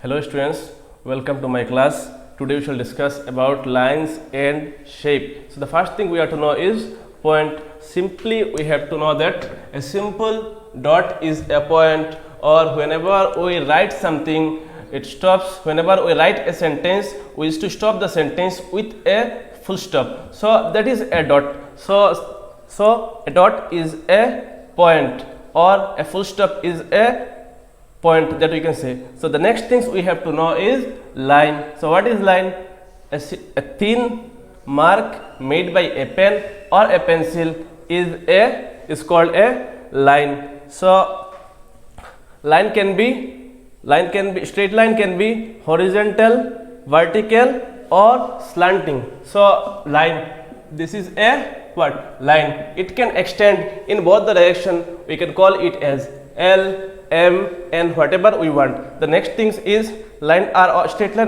Hello students, welcome to my class. Today we shall discuss about lines and shape. So the first thing we have to know is point. Simply we have to know that a simple dot is a point, or whenever we write something it stops. Whenever we write a sentence we used to stop the sentence with a full stop. So that is a dot. So a dot is a point, or a full stop is a point that we can say. So the next things we have to know is line. So what is line? A thin mark made by a pen or a pencil is called a line. So straight line can be horizontal, vertical or slanting. So line, this is a what? Line. It can extend in both the direction. We can call it as L, M, and whatever we want. The next things is straight line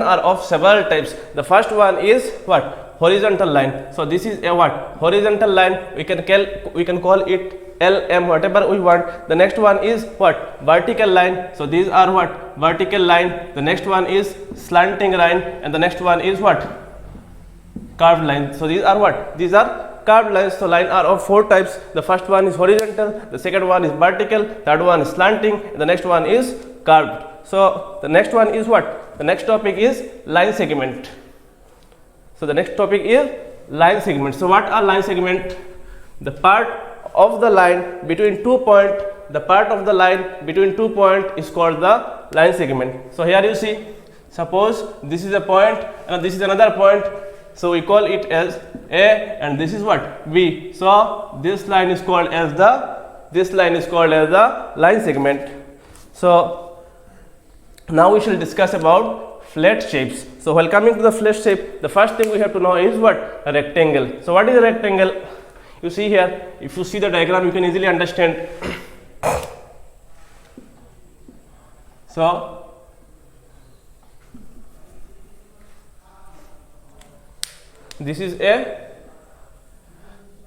are of several types. The first one is what? Horizontal line. So this is a what? Horizontal line. We can call it L, M, whatever we want. The next one is what? Vertical line. So these are what? Vertical line. The next one is slanting line, and the next one is what? Curved line. So these are what? These are curved lines. So line are of four types. The first one is horizontal, the second one is vertical, third one is slanting, and the next one is curved. So the next one is what? The next topic is line segment. So the next topic is line segment. So what are line segment? The part of the line between 2 points. The part of the line between 2 points is called the line segment. So here you see, suppose this is a point and this is another point. So we call it as A, and this is what? B. So this line is called as the line segment. So now we shall discuss about flat shapes. So while coming to the flat shape, the first thing we have to know is what? A rectangle. So what is a rectangle? You see here, if you see the diagram you can easily understand. So this is a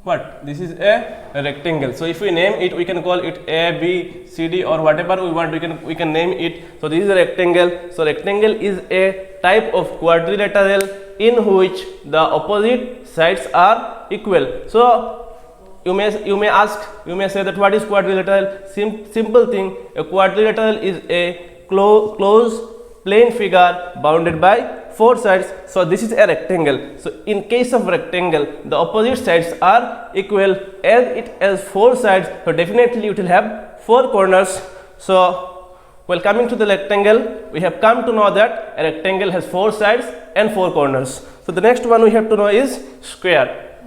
what? This is a rectangle. So if we name it, we can call it A, B, C, D, or whatever we want. We can name it. So this is a rectangle. So rectangle is a type of quadrilateral in which the opposite sides are equal. So you may say that what is quadrilateral? Simple thing. A quadrilateral is a closed plane figure bounded by 4 sides. So this is a rectangle. So in case of rectangle, the opposite sides are equal, as it has 4 sides. So definitely it will have 4 corners. So while coming to the rectangle, we have come to know that a rectangle has 4 sides and 4 corners. So the next one we have to know is square.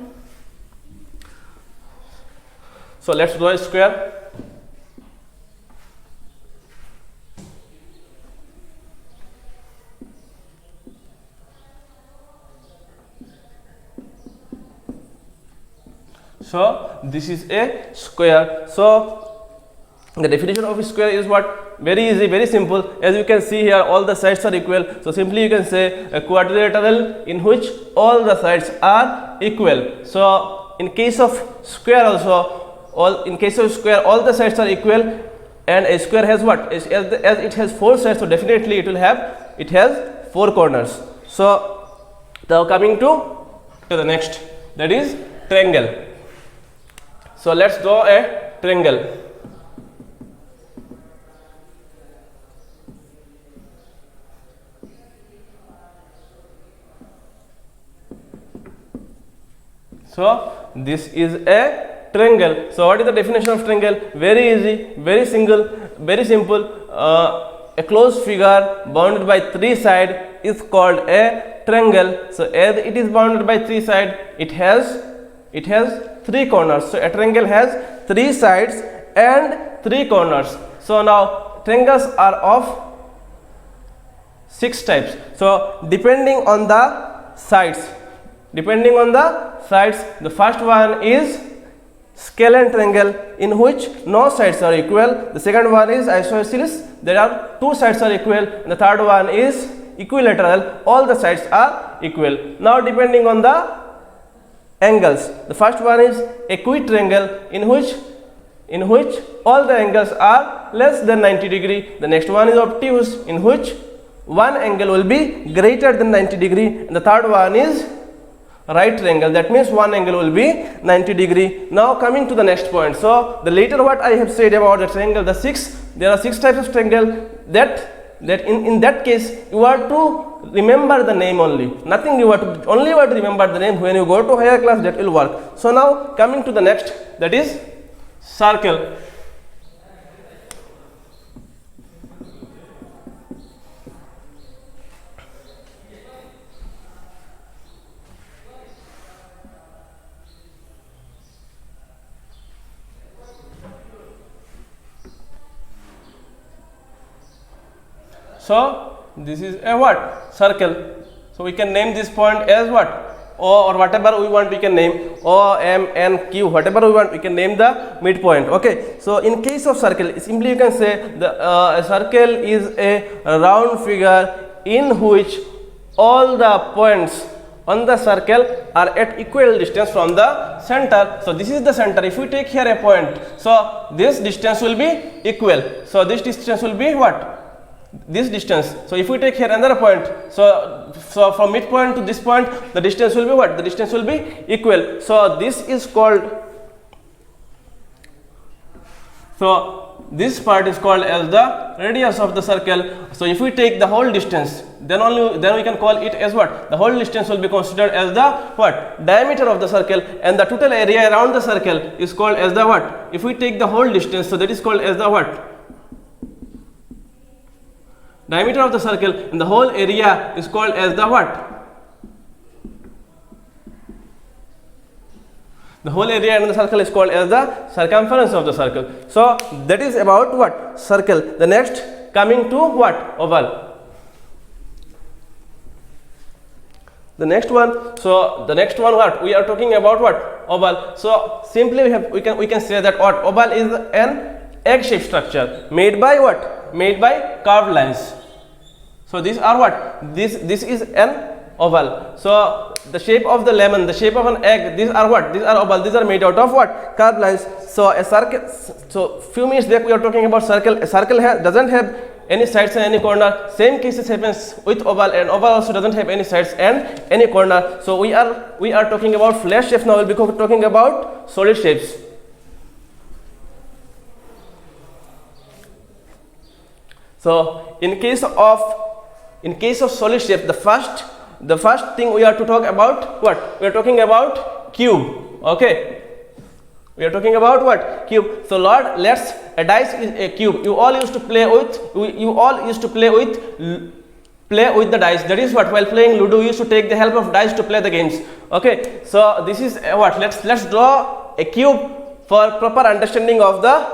So let's draw a square. So this is a square. So the definition of a square is what? Very easy, very simple. As you can see here, all the sides are equal. So simply you can say a quadrilateral in which all the sides are equal. So in case of square also, all the sides are equal, and a square has what? As it has 4 sides, so definitely it has 4 corners. So now coming to the next, that is triangle. So let's draw a triangle. So this is a triangle. So what is the definition of triangle? Very easy, very simple. A closed figure bounded by 3 sides is called a triangle. So as it is bounded by 3 sides, it has 3 corners. So a triangle has 3 sides and 3 corners. So now triangles are of 6 types. So depending on the sides, the first one is scalene triangle in which no sides are equal. The second one is isosceles, there are 2 sides are equal, and the third one is equilateral, all the sides are equal. Now depending on the angles, the first one is equitriangle in which in which all the angles are less than 90 degree. The next one is obtuse, in which one angle will be greater than 90 degree, and the third one is right triangle. That means one angle will be 90 degree. Now coming to the next point. So the later what I have said about the triangle, there are 6 types of triangle. That in that case you are to remember the name only. Nothing you have to remember the name. When you go to higher class, that will work. So now coming to the next, that is circle. So this is a what? Circle. So we can name this point as what? O, or whatever we want we can name. O, M, N, Q, whatever we want we can name the midpoint. Okay. So in case of circle, simply you can say a circle is a round figure in which all the points on the circle are at equal distance from the center. So this is the center. If we take here a point, so this distance will be equal. So this distance will be what? This distance. So if we take here another point, so from midpoint to this point, the distance will be what? The distance will be equal. So this is called, so this part is called as the radius of the circle. So if we take the whole distance, then we can call it as what? The whole distance will be considered as the what? Diameter of the circle, and the total area around the circle is called as the what? If we take the whole distance, so that is called as the what? Diameter of the circle, and the whole area is called as the what? The whole area in the circle is called as the circumference of the circle. So that is about what? Circle. The next, coming to what? Oval. The next one, so the next one what? We are talking about what? Oval. So simply we can say that what? Oval is an egg-shaped structure made by what? Made by curved lines. So these are what? This is an oval. So the shape of the lemon, the shape of an egg, these are what? These are oval. These are made out of what? Curved lines. So a circle. So few minutes back we are talking about circle. A circle doesn't have any sides and any corner. Same cases happens with oval, and oval also doesn't have any sides and any corner. So we are talking about flat shapes now. We'll be talking about solid shapes. So in case of solid shape, the first thing we are to talk about what? We are talking about cube. Okay. We are talking about what? Cube. So Lord, a dice is a cube. You all used to play with the dice. That is what? While playing Ludo, you used to take the help of dice to play the games. Okay. So this is what? Let's draw a cube for proper understanding of the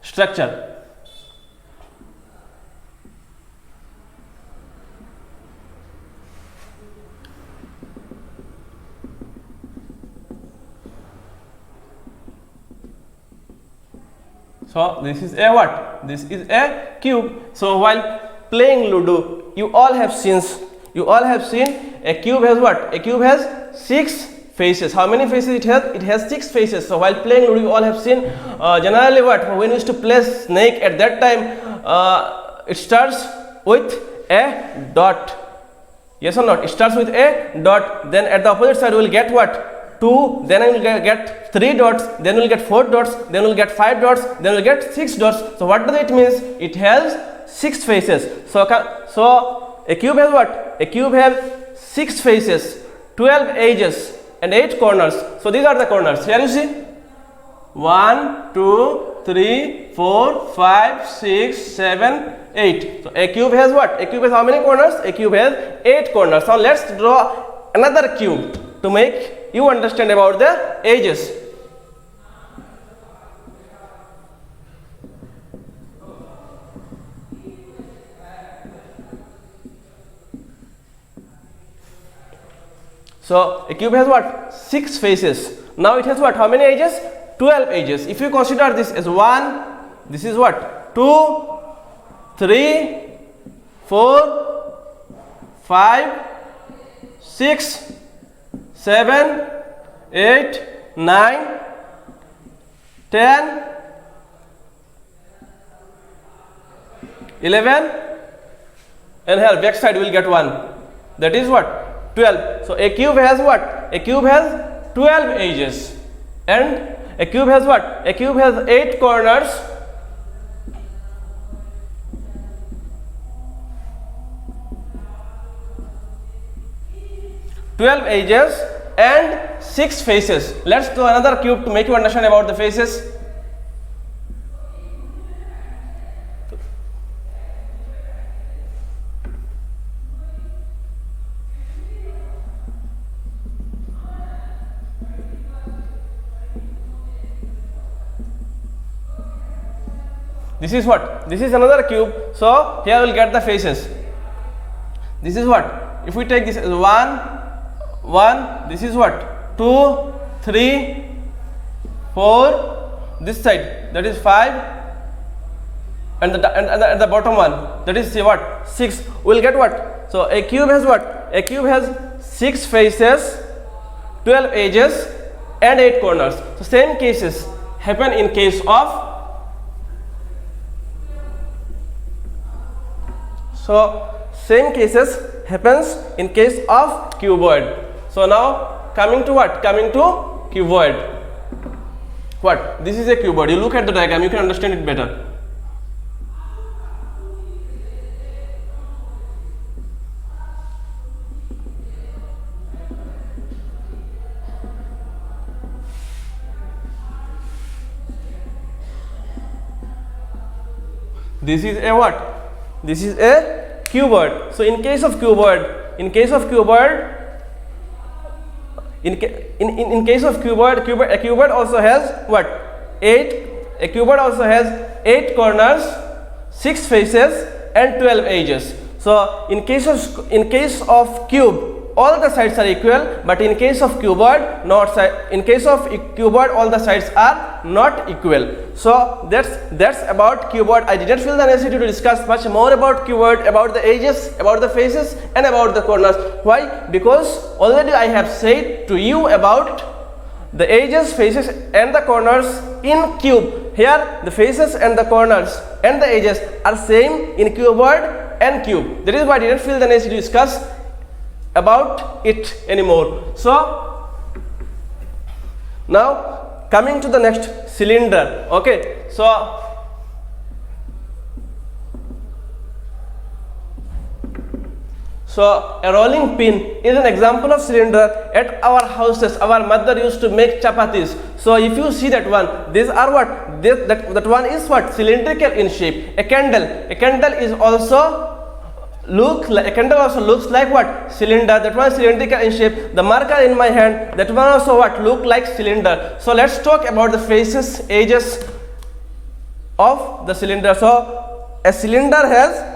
structure. So this is a what? This is a cube. So while playing Ludo, you all have seen a cube has what? A cube has 6 faces. How many faces it has? It has 6 faces. So while playing Ludo, you all have seen generally what? When you used to play snake at that time, it starts with a dot. Yes or not? It starts with a dot. Then at the opposite side, we will get what? 2, then I will get 3 dots, then we will get 4 dots, then we will get 5 dots, then we will get 6 dots. So what does it mean? It has 6 faces. So a cube has what? A cube has 6 faces, 12 edges and 8 corners. So these are the corners. Here you see 1, 2, 3, 4, 5, 6, 7, 8. So a cube has what? A cube has how many corners? A cube has 8 corners. Now let's draw another cube to make you understand about the edges. So a cube has what? 6 faces. Now it has what? How many edges? 12 edges. If you consider this as 1, this is what? 2, 3, 4, 5, 6, 7, 8, 9, 10, 11, and here back side will get 1. That is what? 12. So a cube has what? A cube has 12 edges. And a cube has what? A cube has 8 corners. Twelve edges and 6 faces. Let's do another cube to make you understand about the faces. This is what? This is another cube. So here we'll get the faces. This is what? If we take this as 1, this is what? 2, 3, 4. This side, that is 5, and the bottom one, that is what? 6. We'll get what? So a cube has what? A cube has 6 faces, 12 edges, and 8 corners. So same cases happen in case of. So same cases happens in case of cuboid. So now coming to what? Coming to cuboid. What? This is a cuboid. You look at the diagram, you can understand it better. This is a what? This is a cuboid. So in case of cuboid, a cuboid also has what? 8. A cuboid also has 8 corners, 6 faces, and 12 edges. So in case of cube, all the sides are equal, but in case of cuboid, all the sides are not equal. So that's about cuboid. I didn't feel the necessity to discuss much more about cuboid, about the edges, about the faces, and about the corners. Why? Because already I have said to you about the edges, faces, and the corners in cube. Here the faces and the corners and the edges are same in cuboid and cube. That is why I didn't feel the necessity to discuss about it anymore. So now coming to the next, cylinder. Okay, so a rolling pin is an example of cylinder. At our houses, our mother used to make chapatis. So if you see that one, these are what? That one is what? Cylindrical in shape. A candle is also looks like what? Cylinder. That one is cylindrical in shape. The marker in my hand, that one also what? Look like cylinder. So let's talk about the faces, edges of the cylinder. So a cylinder has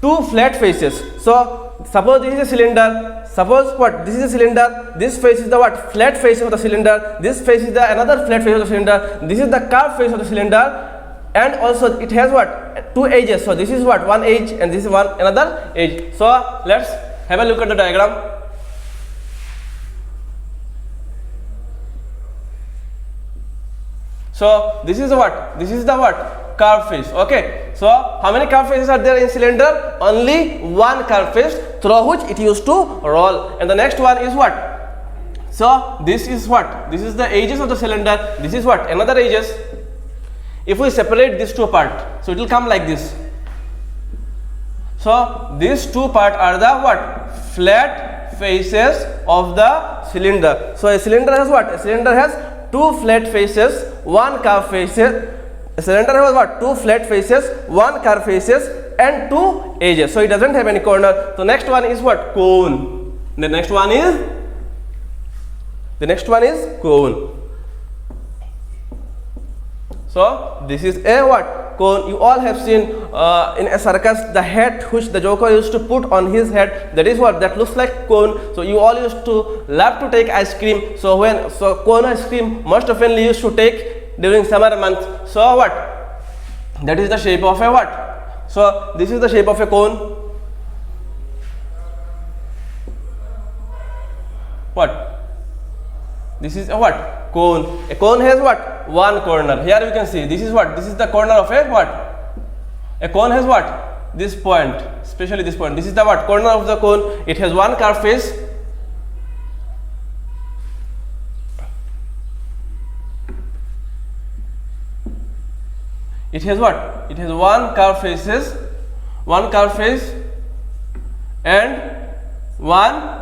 2 flat faces. So suppose this is a cylinder. Suppose what? This is a cylinder. This face is the what? Flat face of the cylinder. This face is the another flat face of the cylinder. This is the curved face of the cylinder. And also it has what? 2 edges. So this is what? One edge, and this is another edge. So let's have a look at the diagram. So this is what? This is the what? Curved face. Okay. So how many curved faces are there in cylinder? Only one curved face through which it used to roll. And the next one is what? So this is what? This is the edges of the cylinder. This is what? Another edges. If we separate these 2 apart, so it will come like this. So these 2 parts are the what? Flat faces of the cylinder. So a cylinder has what? A cylinder has 2 flat faces, 1 curved faces. A cylinder has what? 2 flat faces, 1 curved faces, and 2 edges. So it doesn't have any corner. So next one is what? Cone. The next one is cone. So this is a what? Cone. You all have seen in a circus the hat which the joker used to put on his head. That is what? That looks like cone. So you all used to love to take ice cream. So cone ice cream most often used to take during summer months. So what? That is the shape of a what? So this is the shape of a cone. What? This is a what? Cone. A cone has what? 1 corner. Here you can see. This is what? This is the corner of a what? A cone has what? this point, especially this point. This is the what? Corner of the cone. It has one curved face. It has what? It has one curved faces, one curved face, and one.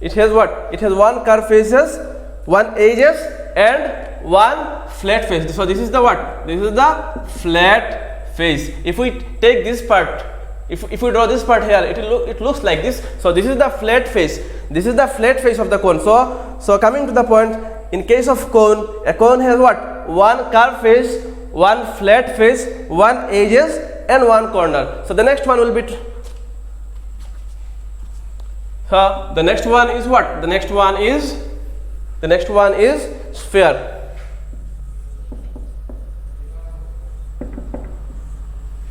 It has what? It has one curved faces, one edges, and one flat face. So this is the what? This is the flat face. If we take this part, if we draw this part here, it looks like this. So this is the flat face. This is the flat face of the cone. So coming to the point, in case of cone, a cone has what? One curved face, one flat face, one edges, and one corner. So the next one will be the next one is what? The next one is sphere.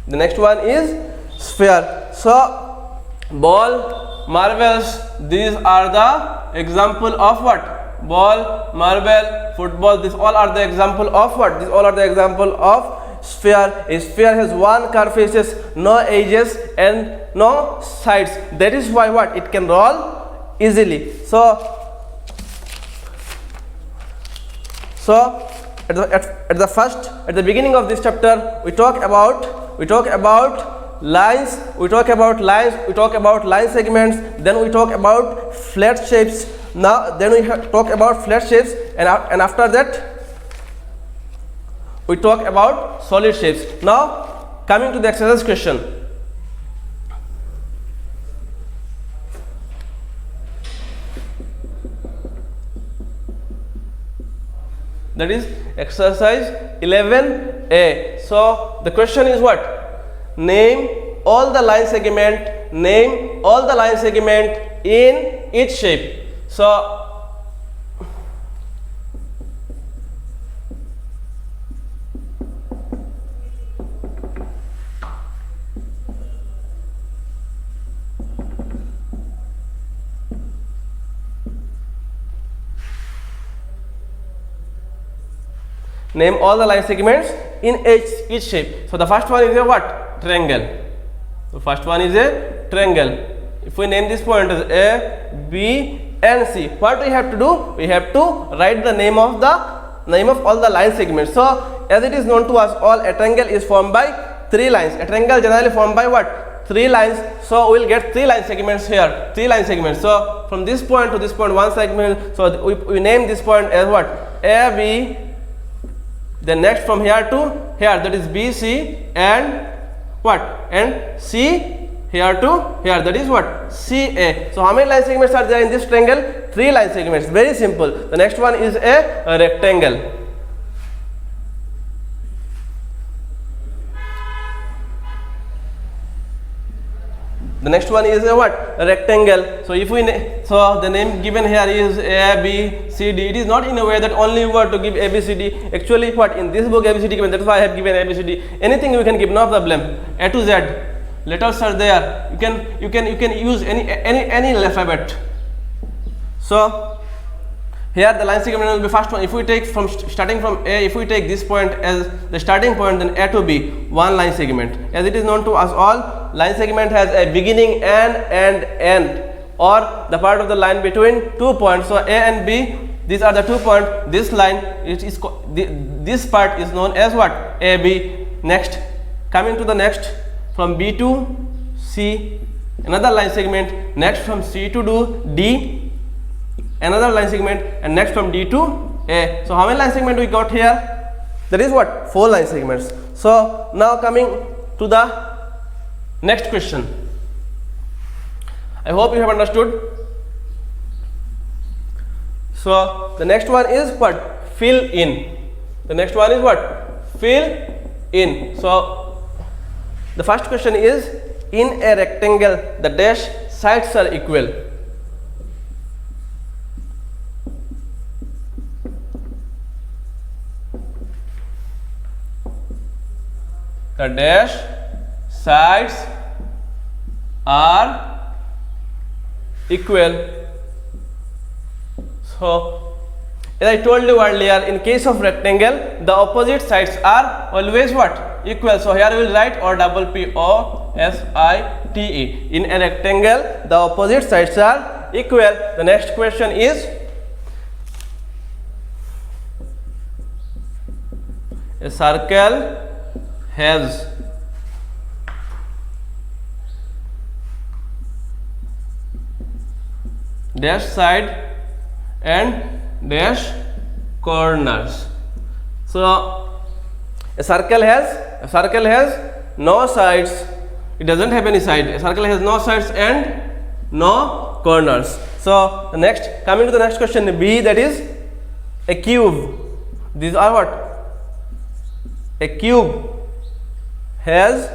The next one is sphere. So ball, marbles, these are the example of what? Ball, marble, football, these all are the example of what? These all are the example of sphere. A sphere has one curved faces, no edges, and no sides. That is why what? It can roll easily. So at the beginning of this chapter, we talk about lines, we talk about line segments, then we talk about flat shapes. Now then we talk about flat shapes, and after that we talk about solid shapes. Now coming to the exercise question. That is exercise 11A. So the question is what? Name all the line segment in each shape. So name all the line segments in each shape. So the first one is a what? Triangle. The first one is a triangle. If we name this point as A, B, and C, what we have to do? We have to write the name of all the line segments. So as it is known to us all, a triangle is formed by 3 lines. A triangle generally formed by what? 3 lines. So we will get 3 line segments here. 3 line segments. So from this point to this point, one segment. So we name this point as what? A, B. Then next from here to here, that is B, C, and what? And C here to here, that is what? C, A. So how many line segments are there in this triangle? 3 line segments. Very simple. The next one is a rectangle. The next one is a what? A rectangle. So if we so the name given here is A, B, C, D. It is not in a way that only we were to give A, B, C, D. Actually, what in this book A, B, C, D given. That is why I have given A, B, C, D. Anything you can give, no problem. A to Z. Letters are there. You can use any alphabet. So here the line segment will be first one. If we take from starting from A, if we take this point as the starting point, then A to B, one line segment. As it is known to us all, line segment has a beginning and end, or the part of the line between 2 points. So A and B, these are the 2 points. This line this part is known as what? AB. Next, coming to the next, from B to C, another line segment. Next from C to D, another line segment, and next from D to A. So how many line segments we got here? That is what? 4 line segments. So now coming to the next question. I hope you have understood. So the next one is what? Fill in. The next one is what? Fill in. So the first question is, in a rectangle, the dash sides are equal. The dash sides are equal. So as I told you earlier, in case of rectangle, the opposite sides are always what? Equal. So here we will write or double POSITE. In a rectangle, the opposite sides are equal. The next question is, a circle has dash side and dash corners. So a circle has no sides. It doesn't have any side. A circle has no sides and no corners. So the next, coming to the next question B, that is a cube. These are what? A cube has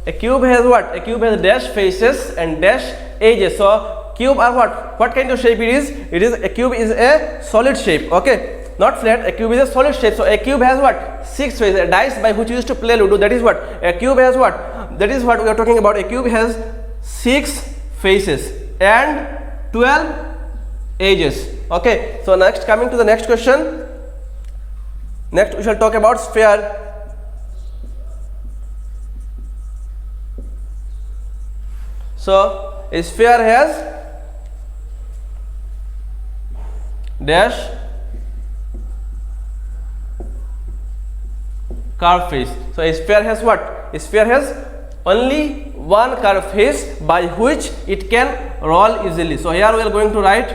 a cube has what? A cube has dash faces and dash edges. So cube are what? What kind of shape it is? A cube is a solid shape. Okay, not flat. A cube is a solid shape. So a cube has what? 6 faces. A dice by which you used to play Ludo. That is what? A cube has what? That is what we are talking about. A cube has 6 faces and 12 edges. Okay. So next, coming to the next question. Next we shall talk about sphere. So a sphere has dash curved face. So a sphere has what? A sphere has only one curved face by which it can roll easily. So here we are going to write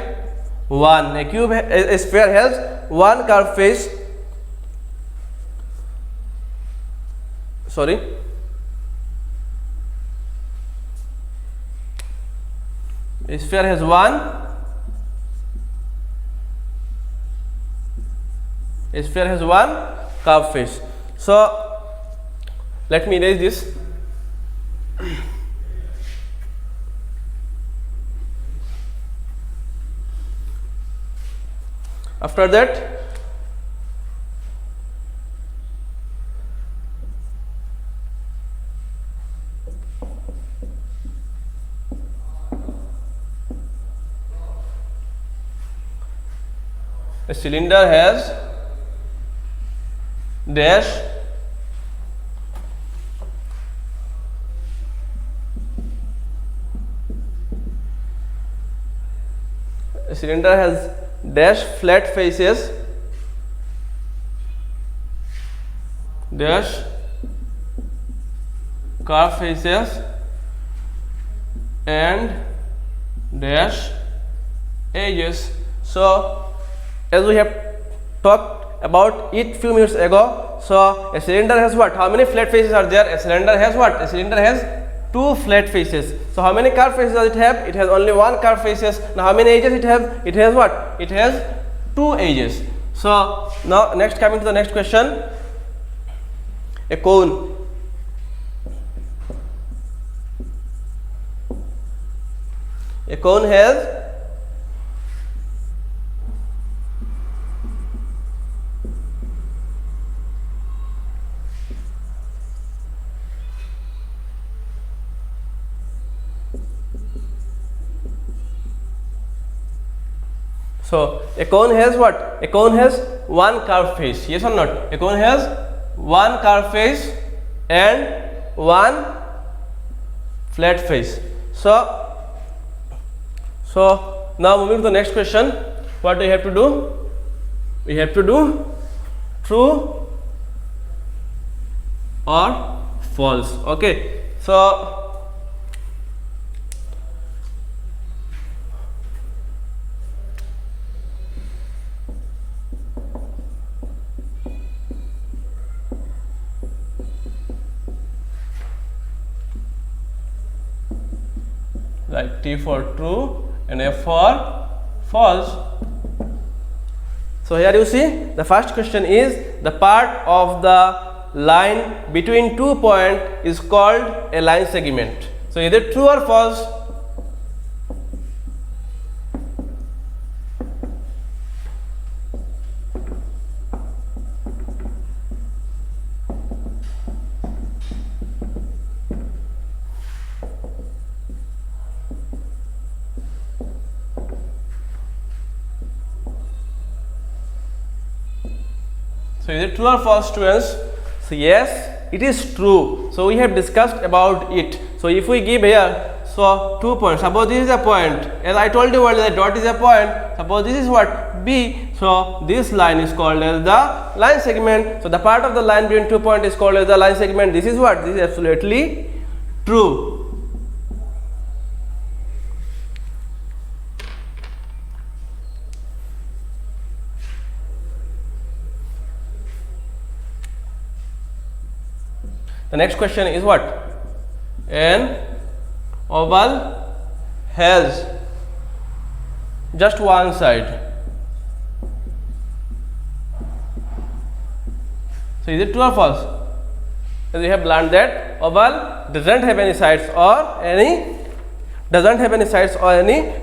1. A sphere has one curved face. Sorry. A sphere has one. A sphere has one curved face. So let me erase this. After that, a cylinder has dash flat faces, dash curved faces and dash edges. So as we have talked about it few minutes ago, so a cylinder has what? How many flat faces are there? A cylinder has what? A cylinder has 2 flat faces. So how many curved faces does it have? It has only 1 curved faces. Now how many edges it have? It has what? It has 2 edges. So now next, coming to the next question, a cone. A cone has a cone has what? A cone has 1 curved face. Yes or not? A cone has 1 curved face and 1 flat face. So now moving to the next question, what do we have to do? We have to do true or false. Okay. So like T for true and F for false. So here you see the first question is, the part of the line between 2 points is called a line segment. So either true or false. So is it true or false, students? So yes, it is true. So we have discussed about it. So if we give here, so 2 points. Suppose this is a point. As I told you earlier, dot is a point. Suppose this is what? B. So this line is called as the line segment. So the part of the line between 2 points is called as the line segment. This is what? This is absolutely true. The next question is what? An oval has just one side. So is it true or false? As we have learned that oval doesn't have any sides or any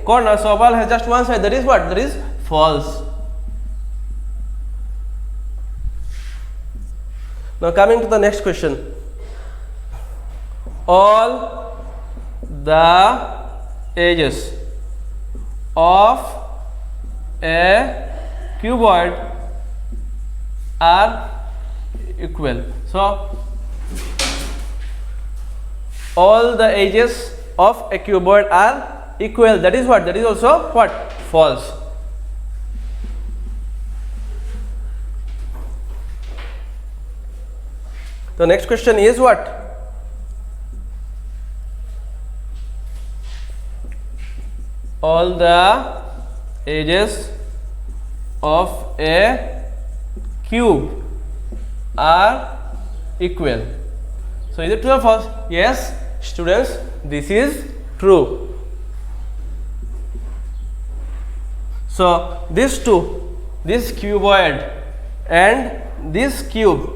corners. So oval has just one side. That is what? That is false. Now coming to the next question. All the edges of a cuboid are equal. So all the edges of a cuboid are equal. That is what? That is also what? False. The next question is what? All the edges of a cube are equal. So is it true or false? Yes, students, this is true. So these two, this cuboid and this cube,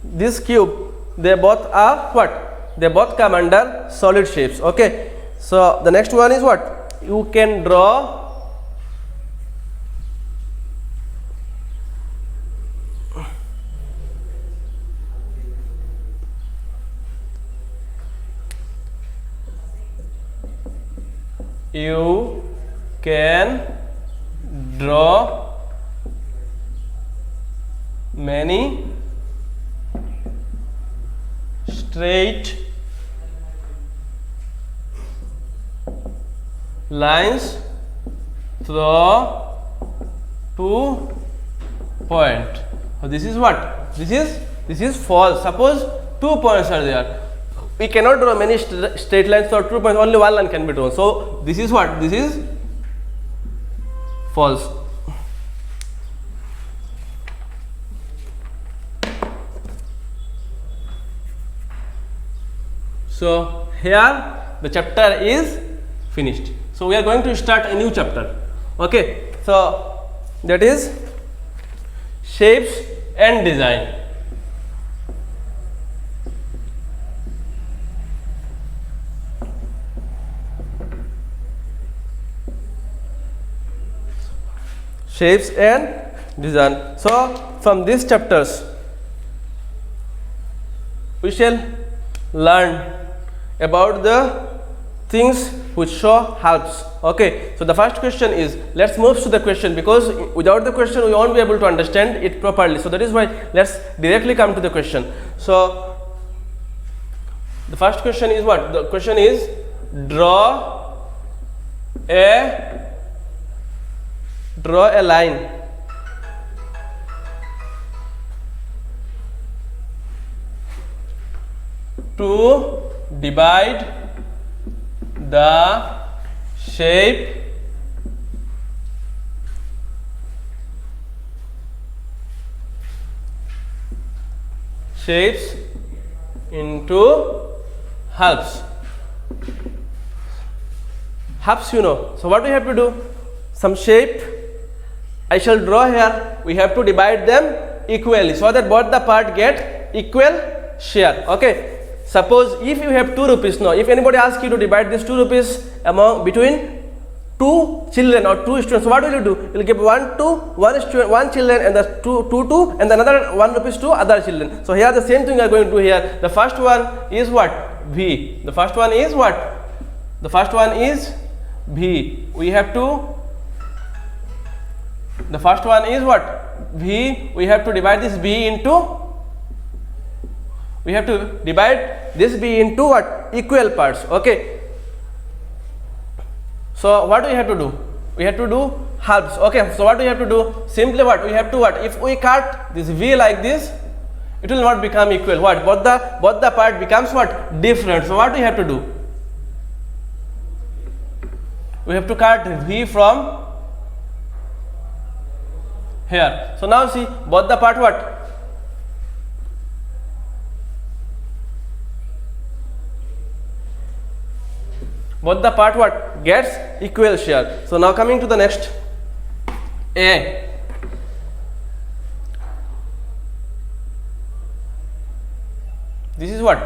they both are what? They both come under solid shapes. Okay. So the next one is what? You can draw many straight lines through 2 points. So this is what? This is false. Suppose 2 points are there. We cannot draw many straight lines through 2 points. Only one line can be drawn. So this is what? This is false. So here the chapter is finished. So we are going to start a new chapter. Okay. So that is shapes and design. Shapes and design. So from these chapters we shall learn about the things which show helps. Okay, so the first question is, let's move to the question, because without the question we won't be able to understand it properly. So that is why let's directly come to the question. So the first question is what? The question is, draw a line to divide the shape shapes into halves. Halves, you know. So what we have to do? Some shape I shall draw here. We have to divide them equally so that both the part get equal share. Okay. Suppose if you have 2 rupees now, if anybody asks you to divide this 2 rupees between 2 children or 2 students, so what will you do? You will give 1 to 1 student, 1 children, and the 2 and another 1 rupees to other children. So here the same thing we are going to do here. The first one is what? V. The first one is what? The first one is V. We have to. The first one is what? V, we have to divide this B into, we have to divide this B into what? Equal parts. Okay. So what we have to do? We have to do halves. Okay. So what we have to do? Simply what? We have to what? If we cut this V like this, it will not become equal. What? Both the part becomes what? Different. So what we have to do? We have to cut V from here. So now see, both the part what? Both the part what? Gets equal share. So now coming to the next, A. This is what?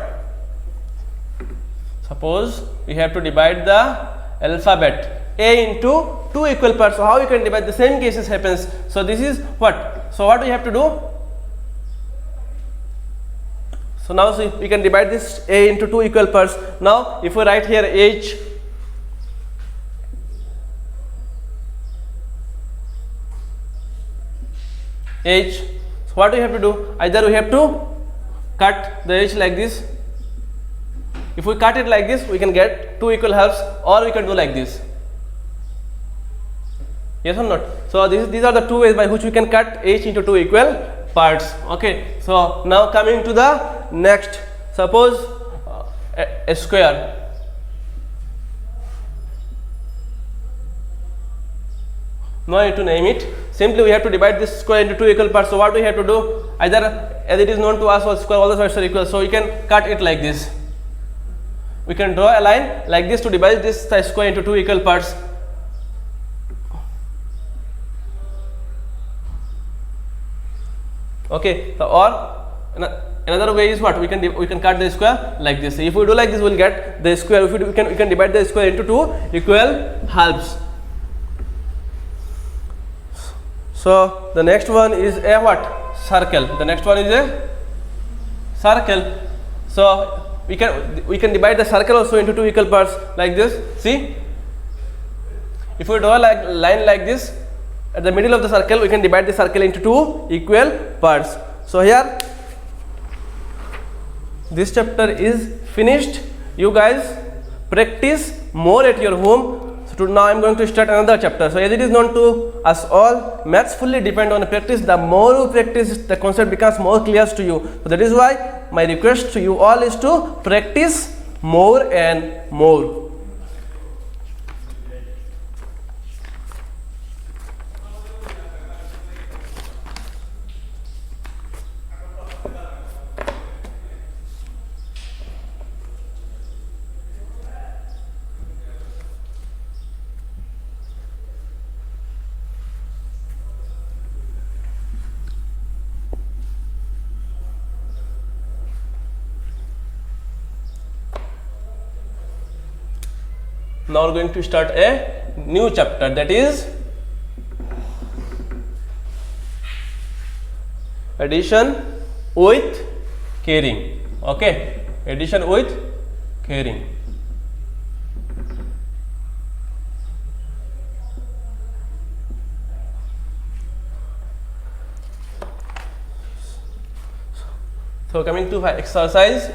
Suppose we have to divide the alphabet A into two equal parts. So how you can divide? The same cases happens. So this is what? So what we have to do? So now see, we can divide this A into two equal parts. Now if we write here H, so what we have to do? Either we have to cut the H like this. If we cut it like this, we can get two equal halves, or we can do like this. Yes or not? So these are the two ways by which we can cut H into two equal parts. Okay. So now coming to the next, suppose a square. Now I need to name it. Simply we have to divide this square into two equal parts. So what we have to do? Either as it is known to us, or square all the sides are equal, so we can cut it like this. We can draw a line like this to divide this square into two equal parts. Okay. So, or another way is what? We can cut the square like this. If we do like this, we will get the square. If we can divide the square into two equal halves. So the next one is a what? Circle. The next one is a circle. So we can divide the circle also into two equal parts like this. See, if we draw like line like this at the middle of the circle, we can divide the circle into two equal parts. So here this chapter is finished. You guys practice more at your home. So now I am going to start another chapter. So as it is known to us all, maths fully depend on practice. The more you practice, the concept becomes more clear to you. So that is why my request to you all is to practice more and more. Now we are going to start a new chapter, that is addition with carrying. Okay, addition with carrying. So coming to exercise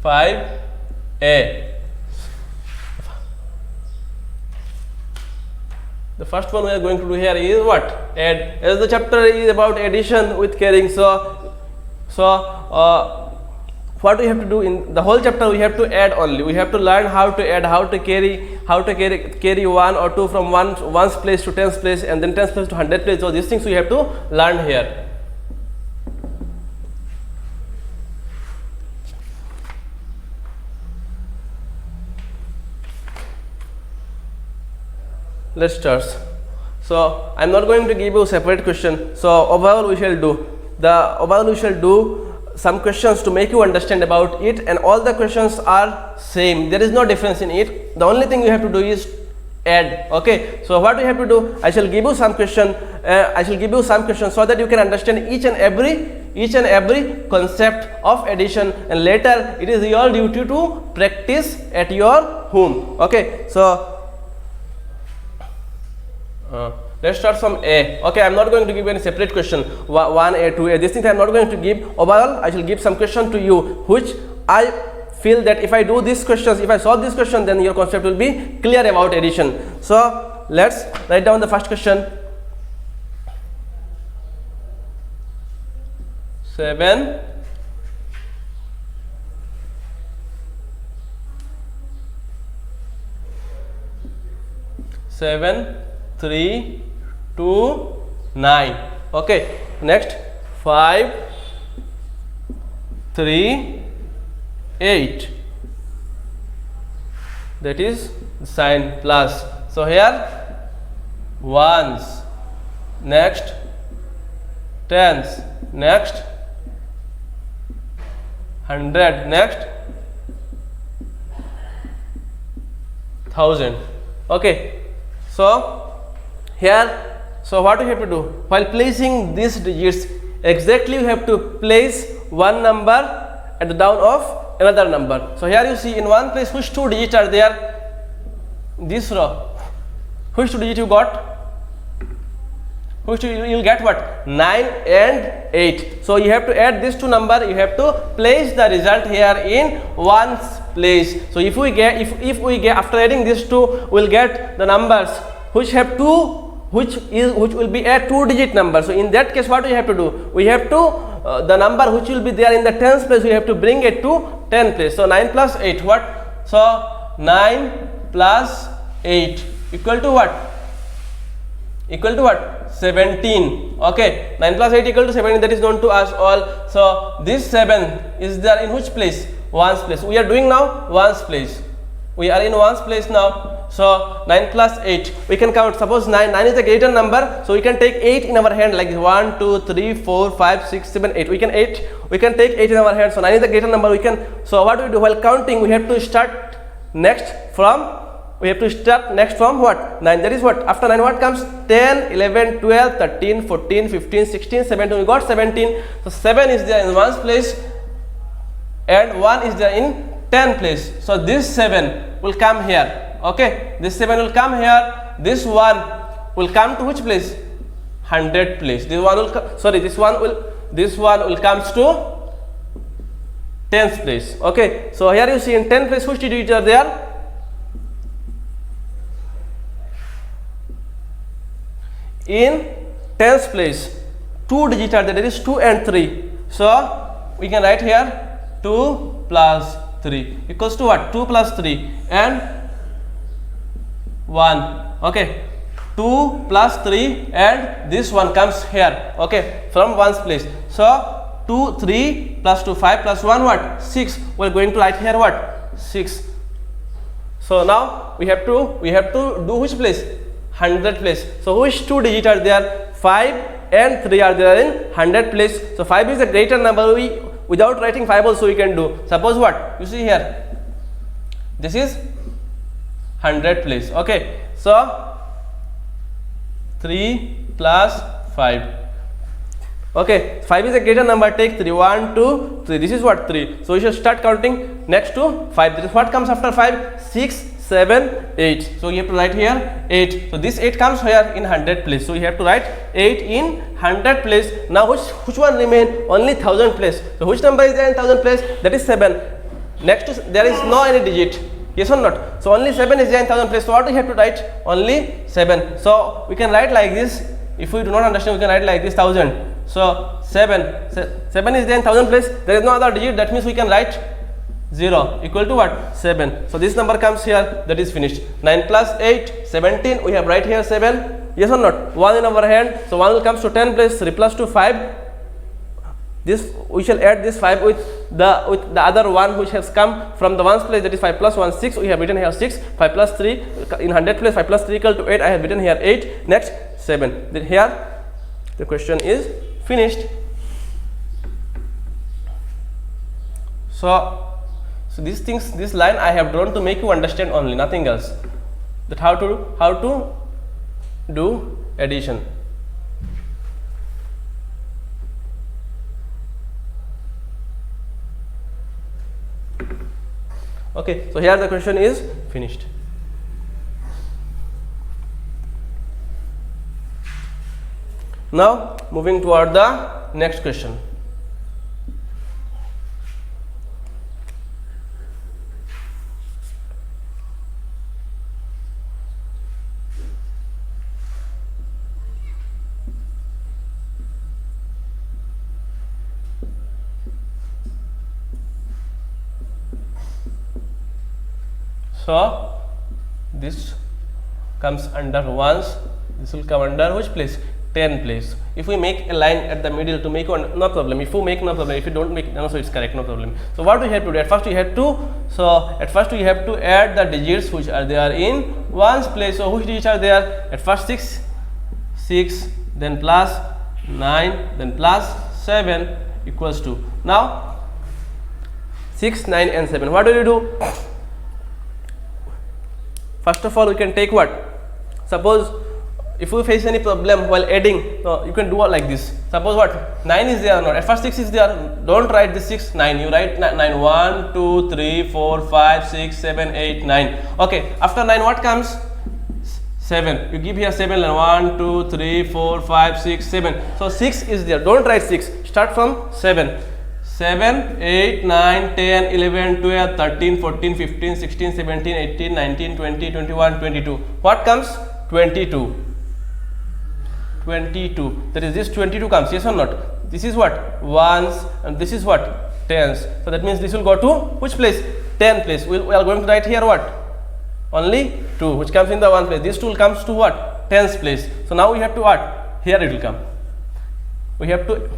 5A. The first one we are going to do here is what? Add. As the chapter is about addition with carrying, so what we have to do in the whole chapter, we have to add only. We have to learn how to add, how to carry one or two from one's place to tens place, and then tens place to 100 place. So these things we have to learn here. Let's start. So I am not going to give you a separate question. So overall we shall do some questions to make you understand about it, and all the questions are same. There is no difference in it. The only thing you have to do is add. Okay. So what we have to do? I shall give you some question. So that you can understand each and every concept of addition, and later it is your duty to practice at your home. Okay. So Let's start from A. Okay, I'm not going to give any separate question. 1A, 2A. These things I'm not going to give. Overall, I shall give some question to you, which I feel that if I do these questions, if I solve this question, then your concept will be clear about addition. So let's write down the first question. 7 7 3 2 9. Okay, next 5 3 8, that is sign plus. So here ones, next tens, next 100, next 1000. Okay, so here, so what you have to do while placing these digits, exactly you have to place one number at the down of another number. So here you see in one place which two digits are there. This row, which two digits you got? Which two you will get what? 9 and 8. So you have to add these two number. You have to place the result here in ones place. So if we get after adding these two, we'll get the numbers which have two, which will be a two-digit number. So in that case, what we have to do? We have to the number which will be there in the tens place, we have to bring it to 10 place. So 9 plus 8, what? So 9 plus 8 equal to what? Equal to what? 17. Okay, 9 plus 8 equal to 17. That is known to us all. So this 7 is there in which place? Ones place. We are doing now ones place. We are in ones place now. So 9 plus 8, we can count. Suppose 9 is a greater number, so we can take 8 in our hand, like 1 2 3 4 5 6 7 8. We can take 8 in our hand. So 9 is a greater number. We can. So what do we do while counting? We have to start next from. We have to start next from what? 9. That is what? After 9, what comes? 10, 11, 12, 13, 14, 15, 16, 17. We got 17. So 7 is there in ones place, and 1 is there in 10 place. So this 7 will come here. Okay, this 7 will come here. This 1 will come to which place? 100 place. This one will this one will comes to 10th place. Okay, so here you see in 10th place which digits are there? In 10th place, two digits are there. That is 2 and 3. So we can write here 2 plus 3 equals to what? 2 plus 3 and 1. Okay, 2 plus 3 and this one comes here. Okay, from ones place. So 2 3 plus 2 5 plus 1 what? 6. We are going to write here what? 6. So now we have to do which place? 100 place. So which two digits are there? 5 and 3 are there in 100 place. So 5 is a greater number. We without writing 5 also we can do. Suppose what? You see here, this is 100 place. Okay, so 3 plus 5. Okay, 5 is a greater number. Take 3. 1 2 3. This is what? 3. So we should start counting next to 5. This is what comes after 5? 6 7 8. So you have to write here 8. So this 8 comes here in 100 place. So you have to write 8 in 100 place. Now which one remain? Only 1000 place. So which number is there in 1000 place? That is 7. Next to there is no any digit. Yes or not? So only 7 is there in 1000 place. So what we have to write? Only 7. So we can write like this. If we do not understand, we can write like this 1000. So 7 is there in 1000 place. There is no other digit. That means we can write 0 equal to what? 7. So this number comes here. That is finished. 9 plus 8, 17. We have right here 7. Yes or not? 1 in our hand. So 1 will comes to 10 place. 3 plus 2 5. This we shall add this 5 with the other one which has come from the ones place. That is 5 plus 1 6. We have written here 6. 5 plus 3 in 100 place. 5 plus 3 equal to 8. I have written here 8. Next 7. Then here the question is finished. So these things, this line I have drawn to make you understand only, nothing else. That how to do addition. Okay, so here the question is finished. Now moving toward the next question. So this comes under ones, this will come under which place? 10 place. If we make a line at the middle to make one, no problem. If you make, no problem. If you don't make, no, so it's correct, no problem. So what we have to do? At first we have to, so at first we have to add the digits which are there in ones place. So which digits are there? At first 6, then plus 9, then plus 7 equals to. Now 6, 9 and 7. What do you do? First of all, we can take what? Suppose if we face any problem while adding, you can do like this. Suppose what? 9 is there or not? At first 6 is there. Don't write this 6, 9. You write 9. 1, 2, 3, 4, 5, 6, 7, 8, 9. Okay. After 9, what comes? 7. You give here 7. 1, 2, 3, 4, 5, 6, 7. So 6 is there. Don't write 6. Start from 7. 7, 8, 9, 10, 11, 12, 13, 14, 15, 16, 17, 18, 19, 20, 21, 22. What comes? 22. 22. That is, this 22 comes, yes or not? This is what? Ones, and this is what? Tens. So that means this will go to which place? 10 place. We are going to write here what? Only 2, which comes in the 1 place. This 2 comes to what? Tens place. So now we have to what? Here it will come. We have to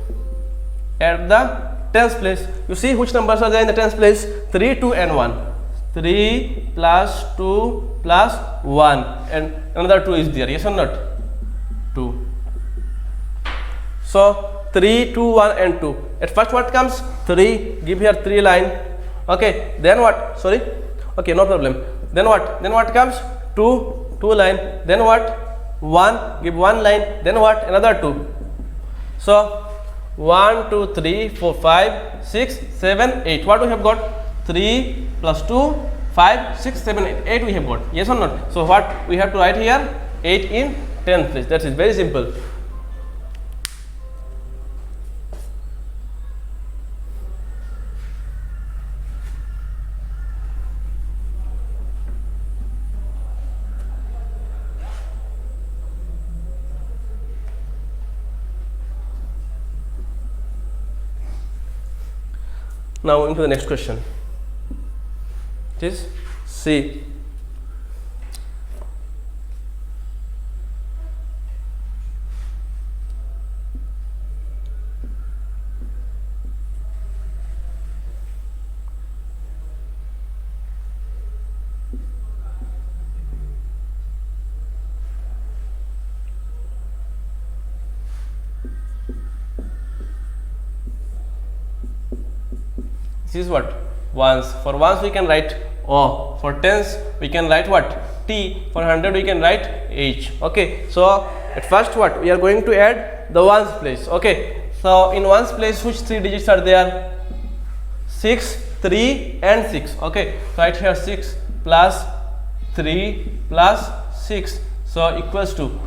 add the tens place. You see which numbers are there in the tens place? 3, 2 and 1. 3 plus 2 plus 1 and another 2 is there, yes or not? 2. So 3, 2, 1 and 2. At first what comes? 3. Give here 3 line. Okay. Then what? Sorry. Okay, no problem. Then what? Then what comes? 2, 2 line. Then what? 1. Give 1 line. Then what? Another 2. So 1, 2, 3, 4, 5, 6, 7, 8. What we have got? 3 plus 2, 5, 6, 7, 8. 8 we have got. Yes or not? So what we have to write here? 8 in 10th place. That is very simple. Now into the next question. It is C. This is what? Ones. For ones we can write O. For tens we can write what? T. For 100 we can write H. Okay. So at first what? We are going to add the ones place. Okay. So in ones place which 3 digits are there? 6, 3 and 6. Okay. So right here 6 plus 3 plus 6. So equals to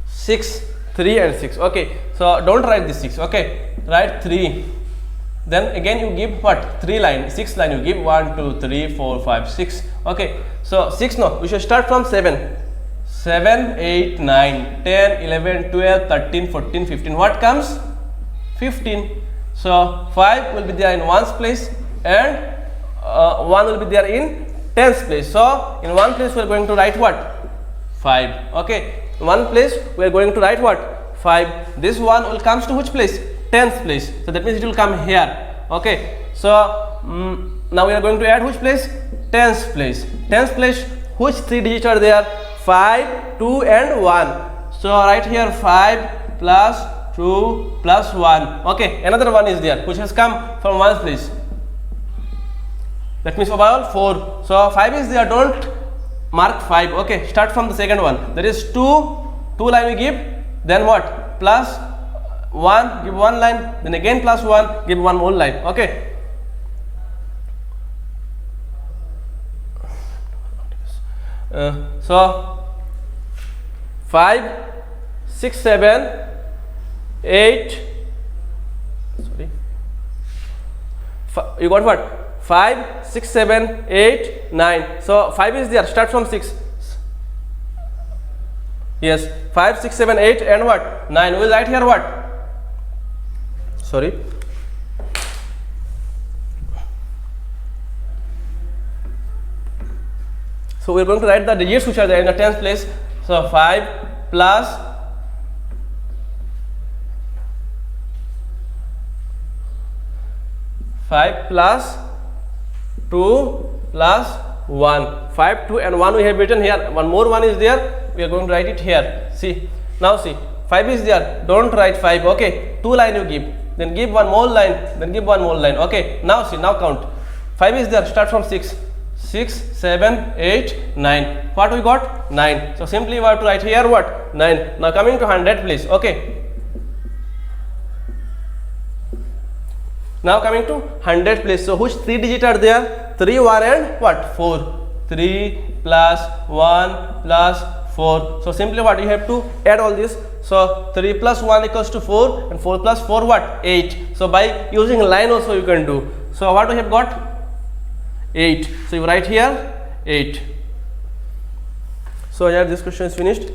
6, 3 and 6. Okay. So don't write this 6. Okay. Write 3. Then again you give what? 3 line, 6 line you give 1, 2, 3, 4, 5, 6. Okay. So 6 no, we should start from 7. 7, 8, 9, 10, 11, 12, 13, 14, 15. What comes? 15. So 5 will be there in ones place and 1 will be there in tens place. So in one place we are going to write what? 5. Okay. In one place we are going to write what? 5. This one will comes to which place? Tens place. So that means it will come here. Okay. So now we are going to add which place? Tens place. Tens place, which 3 digits are there? 5, 2 and 1. So right here 5 plus 2 plus 1. Okay. Another 1 is there which has come from ones place. That means overall 4. So 5 is there. Don't mark 5. Okay. Start from the second one. That is 2 line we give. Then what? Plus 1, give 1 line, then again plus 1, give 1 more line. Okay. So 5, 6, 7, 8, sorry, you got what? 5, 6, 7, 8, 9. So 5 is there, start from 6. Yes, 5, 6, 7, 8 and what? 9. We will write here what? Sorry. So we are going to write the digits which are there in the tens place. So 5 plus 5 plus 2 plus 1. 5, 2 and 1 we have written here. One more 1 is there. We are going to write it here. See. Now see. 5 is there. Don't write 5. Okay. 2 line you give. Then give one more line. Then give one more line. Okay. Now see. Now count. 5 is there. Start from 6. 6, 7, 8, 9. What we got? 9. So simply we have to write here what? 9. Now coming to 100 please. Okay. Now coming to 100 place. So which 3 digits are there? 3, 1 and what? 4. 3 plus 1 plus 4. So simply what? You have to add all this. So 3 plus 1 equals to 4 and 4 plus 4 what? 8. So by using line also you can do. So what we have got? 8. So you write here 8. So here this question is finished.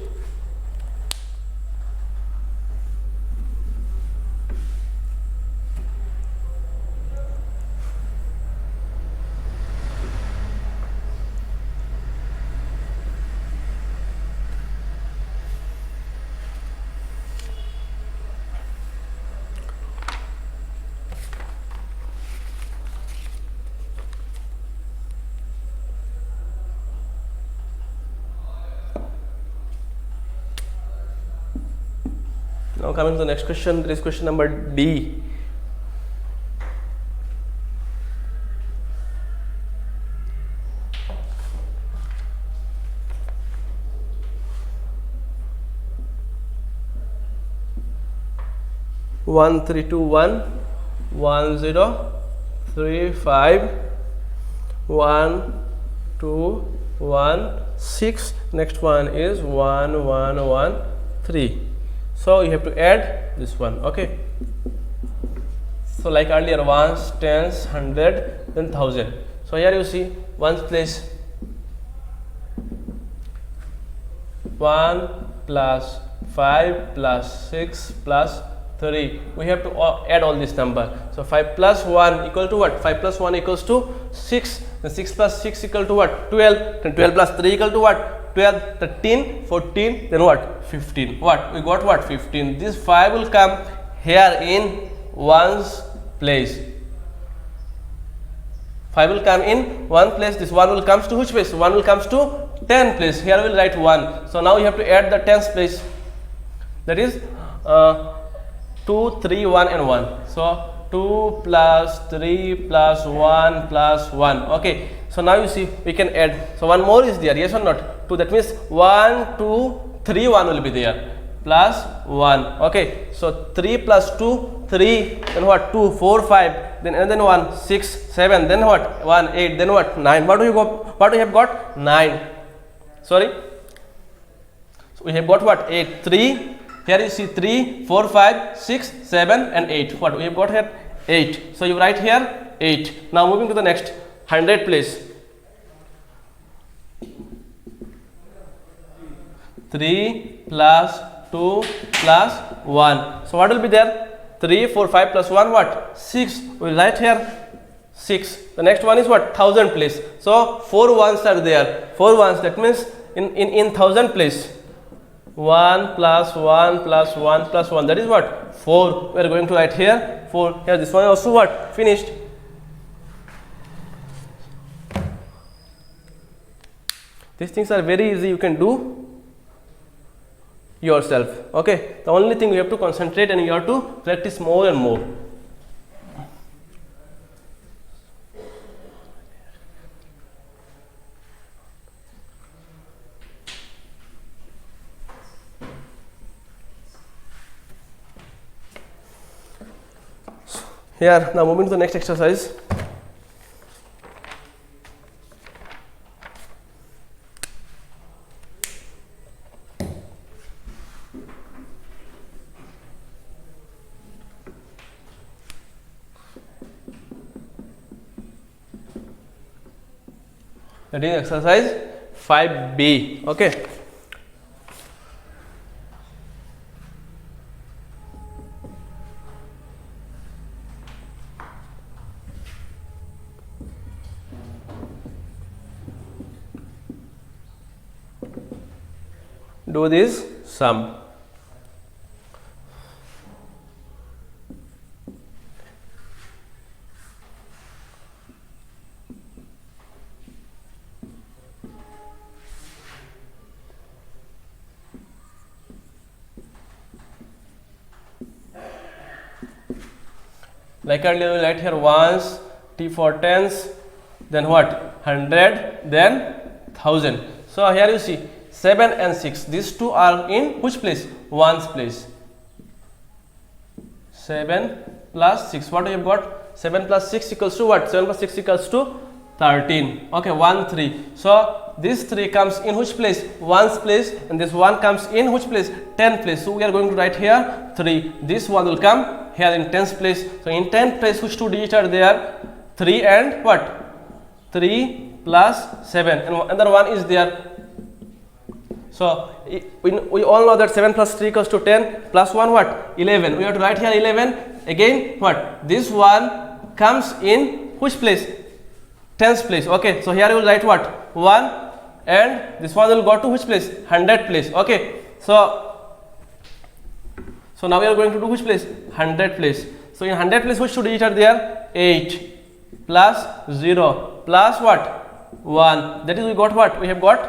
Now coming to the next question, there is question number D. One three two one 10 3 5 1 2 1 6. Next one is 1 1 1 3. So you have to add this one. Okay. So like earlier, ones, tens, 100, then 1000. So here you see ones place 1 plus 5 plus 6 plus 3. We have to add all this number. So 5 plus 1 equal to what? 5 plus 1 equals to 6. Then 6 plus 6 equal to what? 12. Then 12 plus 3 equal to what? 12, 13, 14, then what? 15. What? We got what? 15. This 5 will come here in ones place. 5 will come in 1 place. This 1 will comes to which place? 1 will comes to 10 place. Here we will write 1. So now you have to add the tens place. That is 2, 3, 1 and 1. So 2 plus 3 plus 1 plus 1. Okay. So now you see we can add. So one more is there. Yes or not? 2. That means 1, 2, 3, 1 will be there. Plus 1. Okay. So 3 plus 2, 3. Then what? 2, 4, 5. Then 1, 6, 7. Then what? 1, 8. Then what? 9. What do you go? What do you have got? 9. Sorry. So we have got what? 8. 3. Here you see 3, 4, 5, 6, 7 and 8. What we have got here? 8. So you write here 8. Now moving to the next 100 place. 3 plus 2 plus 1. So what will be there? 3, 4, 5 plus 1 what? 6. We will write here 6. The next one is what? 1000 place. So 4 ones are there. 4 ones. That means in 1000 place. 1 plus 1 plus 1 plus 1. That is what? 4. We are going to write here 4. Here this one also what? Finished. These things are very easy. You can do yourself. Okay. The only thing you have to concentrate and you have to practice more and more. Here, now moving to the next exercise. That is exercise 5B. Okay. Do this sum. Like earlier, we write here ones, T for tens, then what? 100, then 1000. So here you see 7 and 6. These two are in which place? Ones place. 7 plus 6. What we have got? 7 plus 6 equals to what? 7 plus 6 equals to 13. Okay, 1, 3. So this 3 comes in which place? Ones place, and this 1 comes in which place? 10 place. So we are going to write here 3. This one will come here in tens place. So in 10th place, which two digits are there? 3 and what? 3 plus 7, and another one is there. So we all know that 7 plus 3 equals to 10, plus 1 what? 11. We have to write here 11. Again what? This one comes in which place? Tens place. Okay, so here you will write what? 1, and this one will go to which place? 100 place. Okay, so now we are going to do which place? 100 place. So in 100 place, which two digits are there? 8 plus 0 plus what? 1. That is, we got what? We have got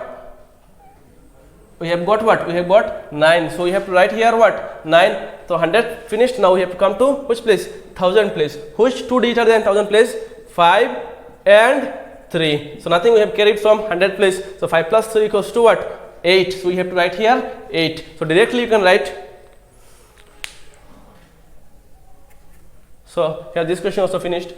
what? We have got 9. So we have to write here what? 9. So 100 finished. Now we have to come to which place? 1000 place. Which two digits are there in 1000 place? 5 and 3. So nothing we have carried from 100 place. So 5 plus 3 equals to what? 8. So we have to write here 8. So directly you can write. So here this question also finished.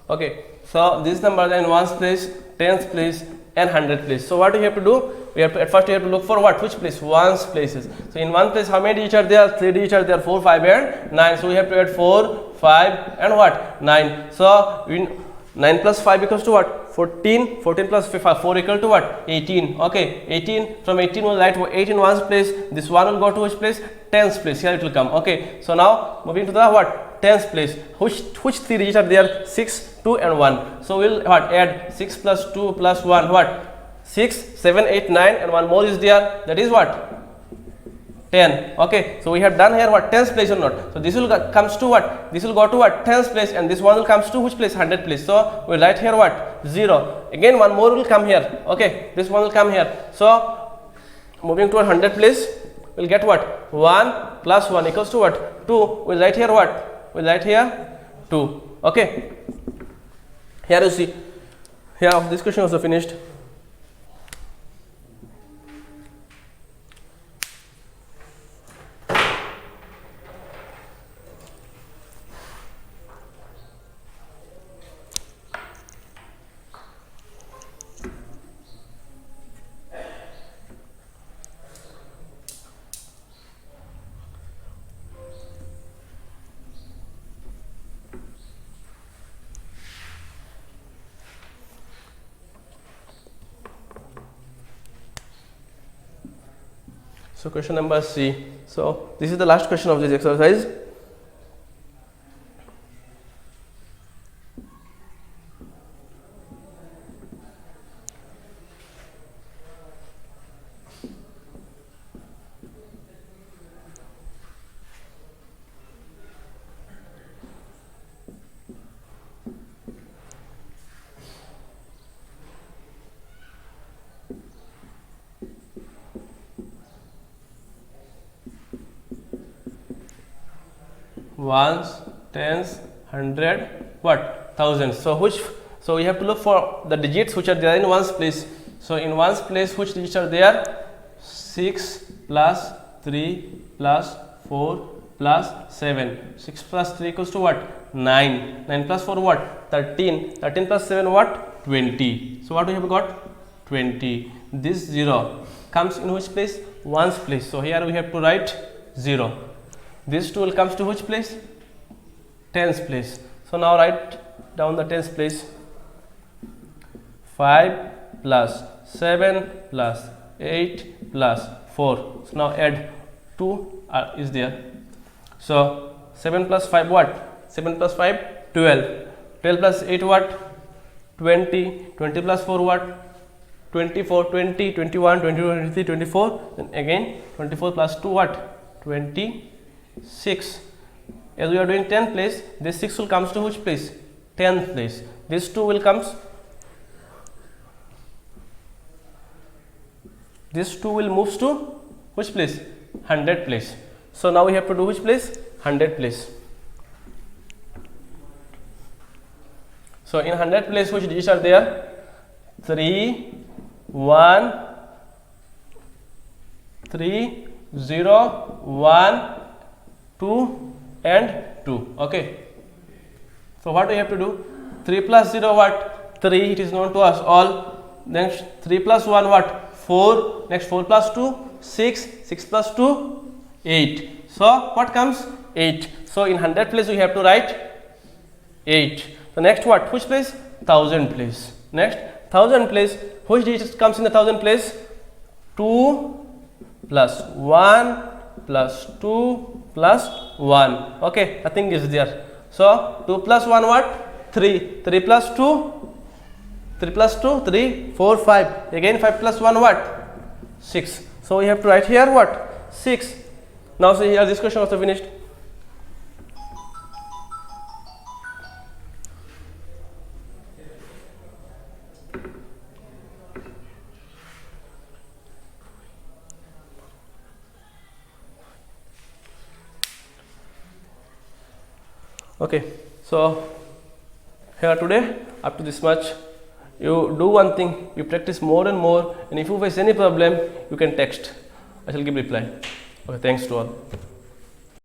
Okay, so these numbers are in ones place, tens place, and 100 place. So what do you have to do? We have to, at first you have to look for what? Which place? Ones places. So in one place, how many digits are there? 3 digits are there, 4, 5 and 9. So we have to add 4, 5 and what? 9. So 9 plus 5 equals to what? 14. 14 plus 5, 4 equal to what? 18. Okay, 18. From 18 we'll write 8 in ones place. This one will go to which place? Tens place. Here it will come. Okay, so now moving to the what? Tens place. Which 3 digits are there? 6, 2 and 1. So we'll what? Add 6 plus 2 plus 1. What? 6, 7, 8, 9 and one more is there. That is what? 10. Okay, so we have done here what? Tens place or not? So this will comes to what? This will go to what? Tens place, and this one will comes to which place? 100 place. So we'll write here what? 0. Again one more will come here. Okay, this one will come here. So moving to 100 place, we'll get what? 1 plus 1 equals to what? 2. We'll write here what? We'll write here 2. Okay, here you see, here this question also finished. So question number C. So this is the last question of this exercise. ones, tens, hundred, what? Thousands. So so we have to look for the digits which are there in ones place. So in ones place, which digits are there? 6 plus 3 plus 4 plus 7. 6 plus 3 equals to what? 9. 9 plus 4 what? 13. 13 plus 7 what? 20. So what we have got? 20. This 0 comes in which place? Ones place. So here we have to write 0. This 2 will comes to which place? Tens place. So now write down the tens place. 5 plus 7 plus 8 plus 4. So now add 2 is there. So 7 plus 5 what? 7 plus 5 12. 12 plus 8 what? 20. 20 plus 4 what? 24. 20, 21, 22, 23, 24. Then again 24 plus 2 what? 26. As we are doing 10th place, this 6 will comes to which place? 10th place. This 2 will comes. This 2 will moves to which place? 100 place. So now we have to do which place? 100 place. So in 100 place, which digits are there? 3, 1, 3, 0, 1, 2 and 2. Okay. So what we have to do? 3 plus 0 what? 3. It is known to us all. Next 3 plus 1 what? 4. Next 4 plus 2 6. 6 plus 2 8. So what comes? 8. So in 100 place we have to write 8. So next what? Which place? 1000 place. Next 1000 place. Which digit comes in the 1000 place? 2 plus 1 plus 2 plus 1. Okay, nothing is there. So 2 plus 1 what? 3. 3 plus 2? 3 plus 2? 3, 4, 5. Again 5 plus 1 what? 6. So we have to write here what? 6. Now see here, this question also finished. Okay, so here today up to this much. You do one thing, you practice more and more, and if you face any problem you can text. I shall give reply. Okay, thanks to all.